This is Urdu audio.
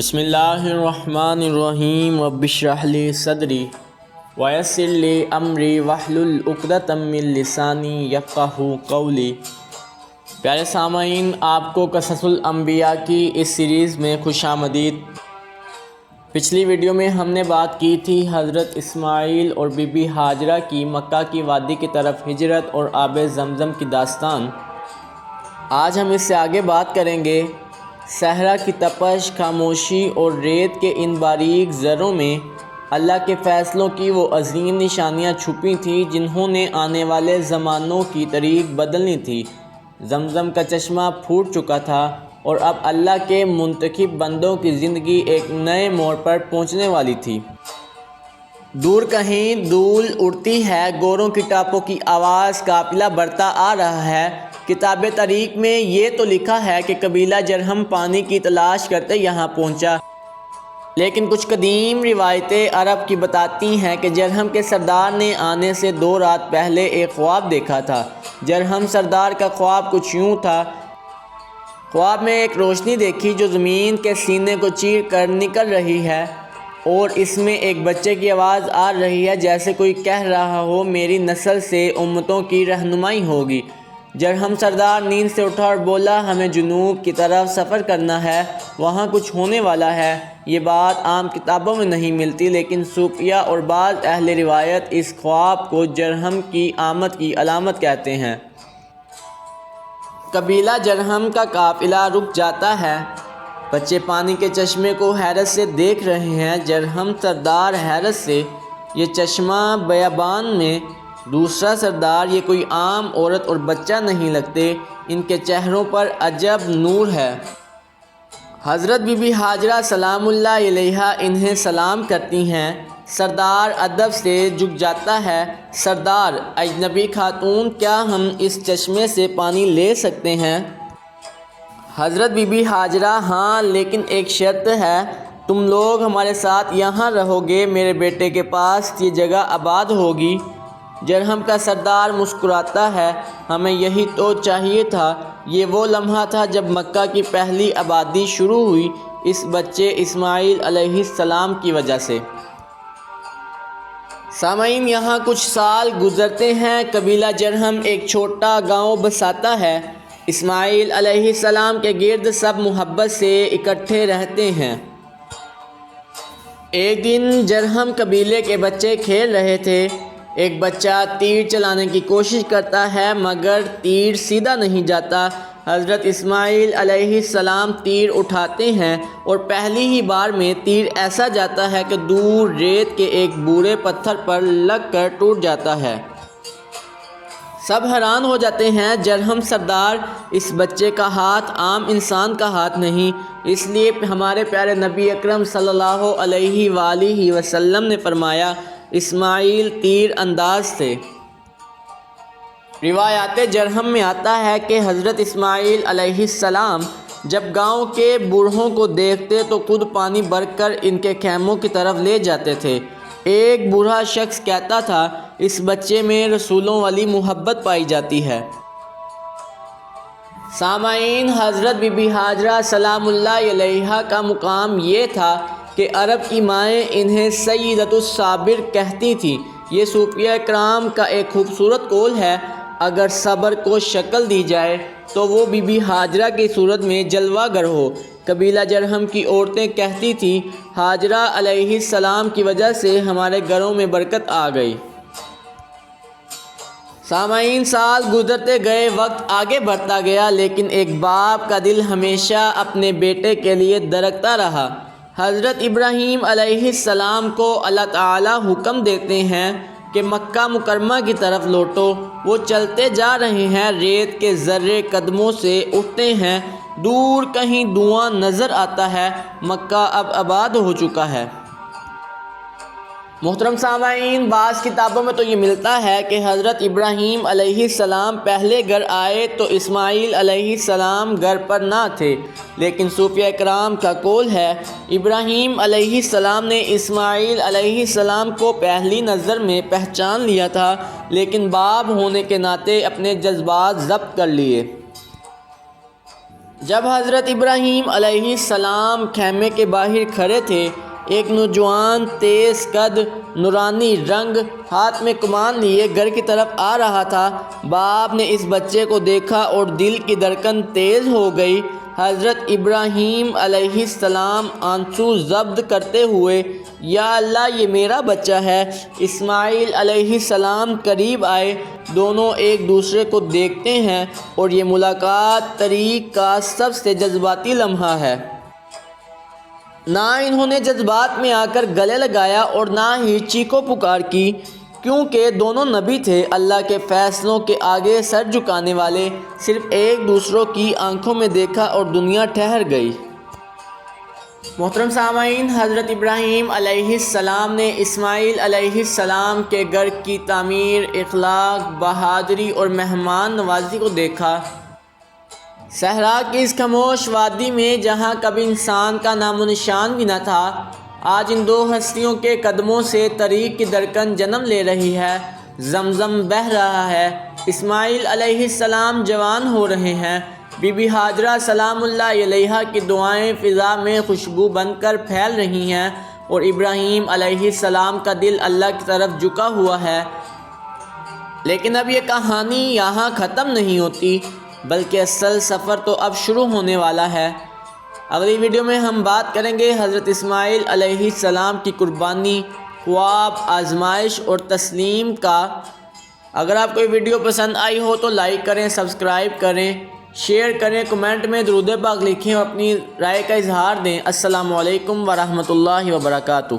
بسم اللہ الرحمن الرحیم رب اشرح لی صدری ویسر لی امری واحلل عقدۃ من لسانی یفقہوا قولی۔ پیارے سامعین، آپ کو قصص الانبیاء کی اس سیریز میں خوش آمدید۔ پچھلی ویڈیو میں ہم نے بات کی تھی حضرت اسماعیل اور بی بی ہاجرہ کی مکہ کی وادی کی طرف ہجرت اور آب زمزم کی داستان۔ آج ہم اس سے آگے بات کریں گے صحرا کی تپش، خاموشی اور ریت کے ان باریک ذروں میں اللہ کے فیصلوں کی وہ عظیم نشانیاں چھپی تھیں جنہوں نے آنے والے زمانوں کی تاریخ بدلنی تھی۔ زمزم کا چشمہ پھوٹ چکا تھا اور اب اللہ کے منتخب بندوں کی زندگی ایک نئے موڑ پر پہنچنے والی تھی۔ دور کہیں دھول اڑتی ہے، گوروں کی ٹاپوں کی آواز، قافلہ بڑھتا آ رہا ہے۔ کتاب تاریخ میں یہ تو لکھا ہے کہ قبیلہ جرہم پانی کی تلاش کرتے یہاں پہنچا، لیکن کچھ قدیم روایتیں عرب کی بتاتی ہیں کہ جرہم کے سردار نے آنے سے 2 رات پہلے ایک خواب دیکھا تھا۔ جرہم سردار کا خواب کچھ یوں تھا۔ خواب میں ایک روشنی دیکھی جو زمین کے سینے کو چیر کر نکل رہی ہے، اور اس میں ایک بچے کی آواز آ رہی ہے جیسے کوئی کہہ رہا ہو، میری نسل سے امتوں کی رہنمائی ہوگی۔ جرہم سردار نیند سے اٹھا اور بولا، ہمیں جنوب کی طرف سفر کرنا ہے، وہاں کچھ ہونے والا ہے۔ یہ بات عام کتابوں میں نہیں ملتی، لیکن صوفیہ اور بعض اہل روایت اس خواب کو جرہم کی آمد کی علامت کہتے ہیں۔ قبیلہ جرہم کا قافلہ رک جاتا ہے۔ بچے پانی کے چشمے کو حیرت سے دیکھ رہے ہیں۔ جرہم سردار حیرت سے، یہ چشمہ بیابان میں، دوسرا سردار، یہ کوئی عام عورت اور بچہ نہیں لگتے، ان کے چہروں پر عجب نور ہے۔ حضرت بی بی ہاجرہ سلام اللہ علیہا انہیں سلام کرتی ہیں۔ سردار ادب سے جھک جاتا ہے۔ سردار، اجنبی خاتون، کیا ہم اس چشمے سے پانی لے سکتے ہیں؟ حضرت بی بی ہاجرہ، ہاں، لیکن ایک شرط ہے، تم لوگ ہمارے ساتھ یہاں رہو گے، میرے بیٹے کے پاس یہ جگہ آباد ہوگی۔ جرہم کا سردار مسکراتا ہے، ہمیں یہی تو چاہیے تھا۔ یہ وہ لمحہ تھا جب مکہ کی پہلی آبادی شروع ہوئی، اس بچے اسماعیل علیہ السلام کی وجہ سے۔ سامعین، یہاں کچھ سال گزرتے ہیں۔ قبیلہ جرہم ایک چھوٹا گاؤں بساتا ہے۔ اسماعیل علیہ السلام کے گرد سب محبت سے اکٹھے رہتے ہیں۔ ایک دن جرہم قبیلے کے بچے کھیل رہے تھے۔ ایک بچہ تیر چلانے کی کوشش کرتا ہے مگر تیر سیدھا نہیں جاتا۔ حضرت اسماعیل علیہ السلام تیر اٹھاتے ہیں اور پہلی ہی بار میں تیر ایسا جاتا ہے کہ دور ریت کے ایک بورے پتھر پر لگ کر ٹوٹ جاتا ہے۔ سب حیران ہو جاتے ہیں۔ جرہم سردار، اس بچے کا ہاتھ عام انسان کا ہاتھ نہیں، اس لیے ہمارے پیارے نبی اکرم صلی اللہ علیہ وآلہ وسلم نے فرمایا، اسماعیل تیر انداز تھے۔ روایات جرہم میں آتا ہے کہ حضرت اسماعیل علیہ السلام جب گاؤں کے بوڑھوں کو دیکھتے تو خود پانی بھر کر ان کے خیموں کی طرف لے جاتے تھے۔ ایک بوڑھا شخص کہتا تھا، اس بچے میں رسولوں والی محبت پائی جاتی ہے۔ سامعین، حضرت بی بی ہاجرہ سلام اللہ علیہا کا مقام یہ تھا کہ عرب کی مائیں انہیں سیدۃ الصابر کہتی تھیں۔ یہ صوفیہ کرام کا ایک خوبصورت قول ہے، اگر صبر کو شکل دی جائے تو وہ بی بی ہاجرہ کی صورت میں جلوہ گر ہو۔ قبیلہ جرہم کی عورتیں کہتی تھیں، ہاجرہ علیہ السلام کی وجہ سے ہمارے گھروں میں برکت آ گئی۔ سامعین، سال گزرتے گئے، وقت آگے بڑھتا گیا، لیکن ایک باپ کا دل ہمیشہ اپنے بیٹے کے لیے دھڑکتا رہا۔ حضرت ابراہیم علیہ السلام کو اللہ تعالیٰ حکم دیتے ہیں کہ مکہ مکرمہ کی طرف لوٹو۔ وہ چلتے جا رہے ہیں، ریت کے ذرے قدموں سے اٹھتے ہیں، دور کہیں دھواں نظر آتا ہے، مکہ اب آباد ہو چکا ہے۔ محترم سامعین، بعض کتابوں میں تو یہ ملتا ہے کہ حضرت ابراہیم علیہ السلام پہلے گھر آئے تو اسماعیل علیہ السلام گھر پر نہ تھے، لیکن صوفیہ کرام کا قول ہے، ابراہیم علیہ السلام نے اسماعیل علیہ السلام کو پہلی نظر میں پہچان لیا تھا، لیکن باپ ہونے کے ناطے اپنے جذبات ضبط کر لیے۔ جب حضرت ابراہیم علیہ السلام خیمے کے باہر کھڑے تھے، ایک نوجوان تیز قد، نورانی رنگ، ہاتھ میں کمان لیے گھر کی طرف آ رہا تھا۔ باپ نے اس بچے کو دیکھا اور دل کی دھڑکن تیز ہو گئی۔ حضرت ابراہیم علیہ السلام آنسو ضبط کرتے ہوئے، یا اللہ، یہ میرا بچہ ہے۔ اسماعیل علیہ السلام قریب آئے، دونوں ایک دوسرے کو دیکھتے ہیں اور یہ ملاقات تاریخ کا سب سے جذباتی لمحہ ہے۔ نہ انہوں نے جذبات میں آ کر گلے لگایا اور نہ ہی چیخو پکار کی، کیونکہ دونوں نبی تھے، اللہ کے فیصلوں کے آگے سر جھکانے والے۔ صرف ایک دوسروں کی آنکھوں میں دیکھا اور دنیا ٹھہر گئی۔ محترم سامعین، حضرت ابراہیم علیہ السلام نے اسماعیل علیہ السلام کے گھر کی تعمیر، اخلاق، بہادری اور مہمان نوازی کو دیکھا۔ صحرا کی اس خاموش وادی میں جہاں کبھی انسان کا نام و نشان بھی نہ تھا، آج ان دو ہستیوں کے قدموں سے تاریخ کی دھڑکن جنم لے رہی ہے۔ زمزم بہہ رہا ہے، اسماعیل علیہ السلام جوان ہو رہے ہیں، بی بی ہاجرہ سلام اللہ علیہا کی دعائیں فضا میں خوشبو بن کر پھیل رہی ہیں، اور ابراہیم علیہ السلام کا دل اللہ کی طرف جھکا ہوا ہے۔ لیکن اب یہ کہانی یہاں ختم نہیں ہوتی، بلکہ اصل سفر تو اب شروع ہونے والا ہے۔ اگلی ویڈیو میں ہم بات کریں گے حضرت اسماعیل علیہ السلام کی قربانی، خواب، آزمائش اور تسلیم کا۔ اگر آپ کو یہ ویڈیو پسند آئی ہو تو لائک کریں، سبسکرائب کریں، شیئر کریں، کمنٹ میں درود پاک لکھیں اور اپنی رائے کا اظہار دیں۔ السلام علیکم ورحمۃ اللہ وبرکاتہ۔